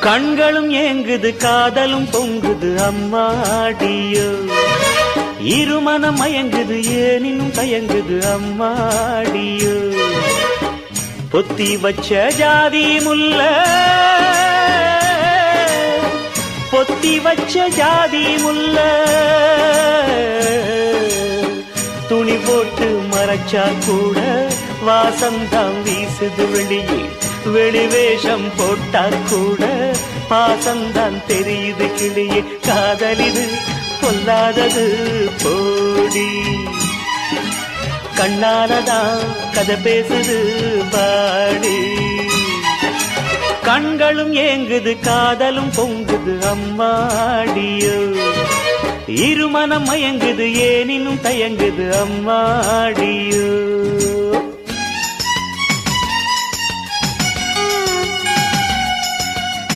கண்களும் ஏங்குது காதலும் பொங்குது அம்மாடியோ இருமனம் மயங்குது ஏனினும் தயங்குது அம்மாடியோ பொத்தி வச்ச ஜாதி முல்ல பொத்தி வச்ச ஜாதி முல்ல துணி போட்டு மறைச்சா கூட வாசம்தான் வீசுது வெளியே வெளிவேஷம் போட்டா கூட பாசம்தான் தெரியுது கிளியே காதலிது கொல்லாதது போடி கண்ணாலதான் கதை பேசுது பாடி கண்களும் ஏங்குது காதலும் பொங்குது அம்மாடியோ இருமனம் மயங்குது ஏனினும் தயங்குது அம்மாடியோ